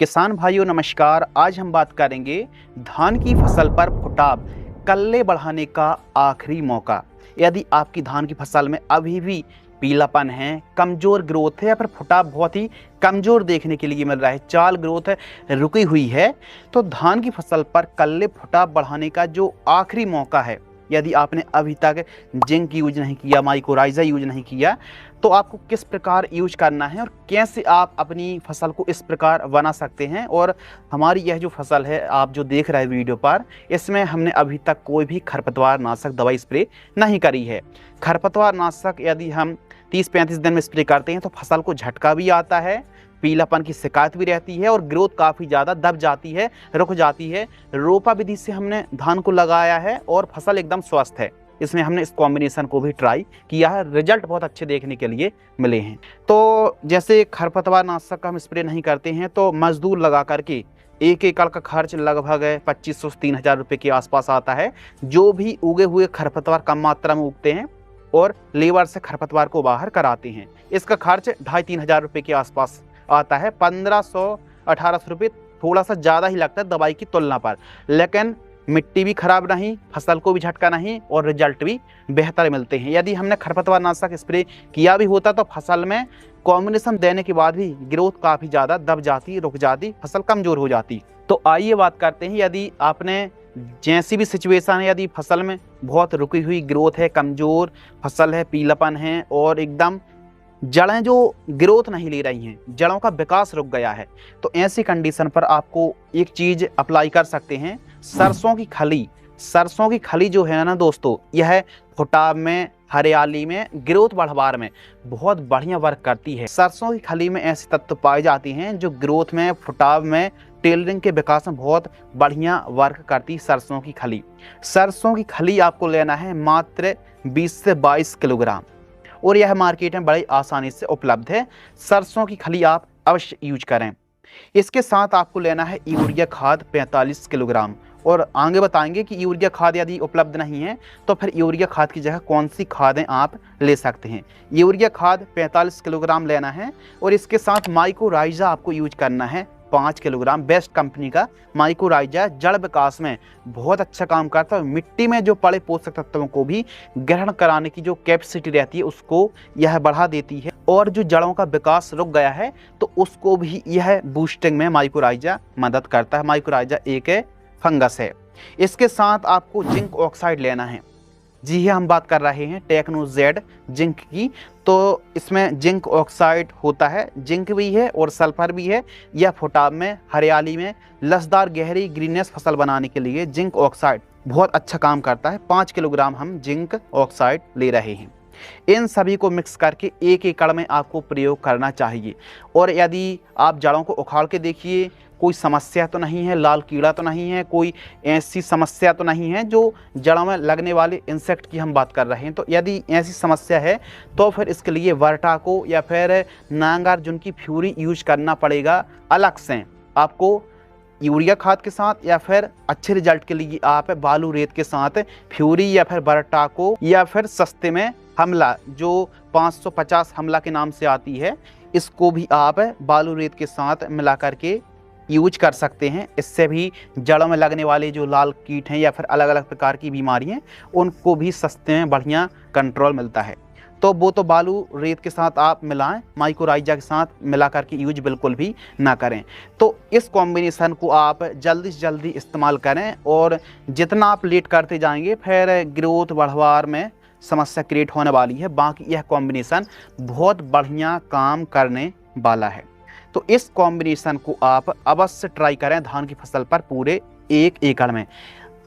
किसान भाइयों नमस्कार। आज हम बात करेंगे धान की फसल पर फुटाव कल्ले बढ़ाने का आखिरी मौका। यदि आपकी धान की फसल में अभी भी पीलापन है, कमजोर ग्रोथ है या फिर फुटाव बहुत ही कमजोर देखने के लिए मिल रहा है, चाल ग्रोथ रुकी हुई है, तो धान की फसल पर कल्ले फुटाव बढ़ाने का जो आखिरी मौका है। यदि आपने अभी तक जिंक यूज नहीं किया, माइकोराइजा यूज नहीं किया, तो आपको किस प्रकार यूज करना है और कैसे आप अपनी फसल को इस प्रकार बना सकते हैं। और हमारी यह जो फसल है आप जो देख रहे हैं वीडियो पर, इसमें हमने अभी तक कोई भी खरपतवार नाशक दवाई स्प्रे नहीं करी है। खरपतवार नाशक यदि हम 30-35 दिन में स्प्रे करते हैं तो फसल को झटका भी आता है, पीलापन की शिकायत भी रहती है और ग्रोथ काफ़ी ज़्यादा दब जाती है, रुक जाती है। रोपा विधि से हमने धान को लगाया है और फसल एकदम स्वस्थ है। इसमें हमने इस कॉम्बिनेशन को भी ट्राई किया है, रिजल्ट बहुत अच्छे देखने के लिए मिले हैं। तो जैसे खरपतवार नाशक का हम स्प्रे नहीं करते हैं तो मजदूर लगा करके 1 एकड़ का खर्च लगभग 2500 से 3000 रुपये के आसपास आता है। जो भी उगे हुए खरपतवार कम मात्रा में उगते हैं और लेबर से खरपतवार को बाहर कराते हैं, इसका खर्च 2500-3000 हजार रुपये के आसपास आता है। 1500-1800 रुपये थोड़ा सा ज़्यादा ही लगता है दवाई की तुलना पर, लेकिन मिट्टी भी खराब नहीं, फसल को भी झटका नहीं और रिजल्ट भी बेहतर मिलते हैं। यदि हमने खरपतवार नाशक स्प्रे किया भी होता तो फसल में कॉम्बिनेशन देने के बाद भी ग्रोथ काफ़ी ज़्यादा दब जाती, रुक जाती, फसल कमज़ोर हो जाती। तो आइए बात करते हैं, यदि आपने जैसी भी सिचुएशन है, यदि फसल में बहुत रुकी हुई ग्रोथ है, कमज़ोर फसल है, पीलापन है और एकदम जड़ें जो ग्रोथ नहीं ले रही हैं, जड़ों का विकास रुक गया है, तो ऐसी कंडीशन पर आपको एक चीज़ अप्लाई कर सकते हैं, सरसों की खली। सरसों की खली जो है ना दोस्तों, यह फुटाव में, हरियाली में, ग्रोथ बढ़वार में बहुत बढ़िया वर्क करती है। सरसों की खली में ऐसे तत्व पाए जाते हैं जो ग्रोथ में, फुटाव में, टेलरिंग के विकास में बहुत बढ़िया वर्क करती है सरसों की खली। सरसों की खली आपको लेना है मात्र 20 से 22 किलोग्राम और यह मार्केट में बड़ी आसानी से उपलब्ध है। सरसों की खली आप अवश्य यूज करें। इसके साथ आपको लेना है यूरिया खाद 45 किलोग्राम। और आगे बताएंगे कि यूरिया खाद यदि उपलब्ध नहीं है तो फिर यूरिया खाद की जगह कौन सी खादें आप ले सकते हैं। यूरिया खाद 45 किलोग्राम लेना है और इसके साथ माइकोराइजा आपको यूज करना है 5 किलोग्राम। बेस्ट कंपनी का माइकोराइजा जड़ विकास में बहुत अच्छा काम करता है। मिट्टी में जो पड़े पोषक तत्वों को भी ग्रहण कराने की जो कैपेसिटी रहती है उसको यह बढ़ा देती है और जो जड़ों का विकास रुक गया है तो उसको भी यह बूस्टिंग में माइकोराइजा मदद करता है। माइकोराइजा एक फंगस है। इसके साथ आपको जिंक ऑक्साइड लेना है। जी हाँ, हम बात कर रहे हैं टेक्नोजेड जिंक की। तो इसमें जिंक ऑक्साइड होता है, जिंक भी है और सल्फर भी है। यह फुटाव में, हरियाली में, लसदार गहरी ग्रीननेस फसल बनाने के लिए जिंक ऑक्साइड बहुत अच्छा काम करता है। 5 किलोग्राम हम जिंक ऑक्साइड ले रहे हैं। इन सभी को मिक्स करके 1 एकड़ में आपको प्रयोग करना चाहिए। और यदि आप जड़ों को उखाड़ के देखिए, कोई समस्या तो नहीं है, लाल कीड़ा तो नहीं है, कोई ऐसी समस्या तो नहीं है जो जड़ों में लगने वाले इंसेक्ट की हम बात कर रहे हैं, तो यदि ऐसी समस्या है तो फिर इसके लिए वर्टाको या फिर नागार्जुन की फ्यूरी यूज करना पड़ेगा अलग से। आपको यूरिया खाद के साथ या फिर अच्छे रिजल्ट के लिए आप बालू रेत के साथ फ्यूरी या फिर वर्टाको या फिर सस्ते में हमला जो 550 हमला के नाम से आती है, इसको भी आप बालू रेत के साथ मिला करके यूज कर सकते हैं। इससे भी जड़ों में लगने वाले जो लाल कीट हैं या फिर अलग अलग प्रकार की बीमारी हैं उनको भी सस्ते में बढ़िया कंट्रोल मिलता है। तो वो तो बालू रेत के साथ आप मिलाएं, माइकोराइजा के साथ मिला करके यूज बिल्कुल भी ना करें। तो इस कॉम्बिनेशन को आप जल्दी से जल्दी इस्तेमाल करें और जितना आप लेट करते जाएंगे फिर ग्रोथ बढ़वार में समस्या क्रिएट होने वाली है। बाकी यह कॉम्बिनेशन बहुत बढ़िया काम करने वाला है। तो इस कॉम्बिनेशन को आप अवश्य ट्राई करें धान की फसल पर पूरे 1 एकड़ में।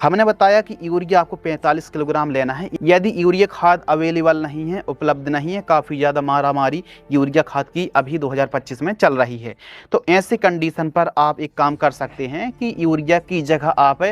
हमने बताया कि यूरिया आपको 45 किलोग्राम लेना है। यदि यूरिया खाद अवेलेबल नहीं है, उपलब्ध नहीं है, काफ़ी ज़्यादा मारामारी यूरिया खाद की अभी 2025 में चल रही है, तो ऐसी कंडीशन पर आप एक काम कर सकते हैं कि यूरिया की जगह आप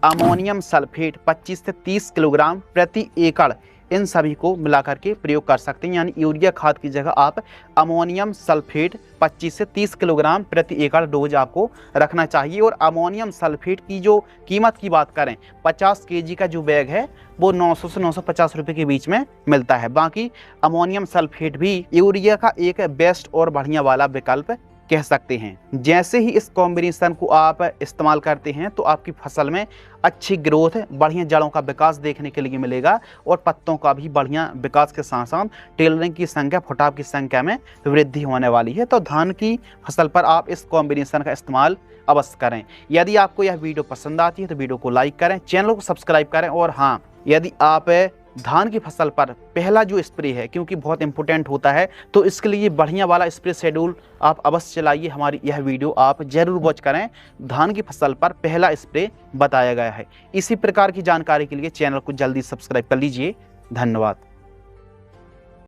अमोनियम सल्फेट 25 से 30 किलोग्राम प्रति एकड़ इन सभी को मिला करके प्रयोग कर सकते हैं। यानी यूरिया खाद की जगह आप अमोनियम सल्फेट 25 से 30 किलोग्राम प्रति एकड़ डोज आपको रखना चाहिए। और अमोनियम सल्फेट की जो कीमत की बात करें, 50 केजी का जो बैग है वो 900 से 950 रुपये के बीच में मिलता है। बाकी अमोनियम सल्फेट भी यूरिया का एक बेस्ट और बढ़िया वाला विकल्प कह सकते हैं। जैसे ही इस कॉम्बिनेशन को आप इस्तेमाल करते हैं तो आपकी फसल में अच्छी ग्रोथ, बढ़िया जड़ों का विकास देखने के लिए मिलेगा और पत्तों का भी बढ़िया विकास के साथ साथ टेलरिंग की संख्या, फुटाव की संख्या में वृद्धि होने वाली है। तो धान की फसल पर आप इस कॉम्बिनेशन का इस्तेमाल अवश्य करें। यदि आपको यह वीडियो पसंद आती है तो वीडियो को लाइक करें, चैनल को सब्सक्राइब करें। और हाँ, यदि आप धान की फसल पर पहला जो स्प्रे है, क्योंकि बहुत इंपॉर्टेंट होता है, तो इसके लिए बढ़िया वाला स्प्रे शेड्यूल आप अवश्य चलाइए। हमारी यह वीडियो आप जरूर वॉच करें। धान की फसल पर पहला स्प्रे बताया गया है। इसी प्रकार की जानकारी के लिए चैनल को जल्दी सब्सक्राइब कर लीजिए। धन्यवाद।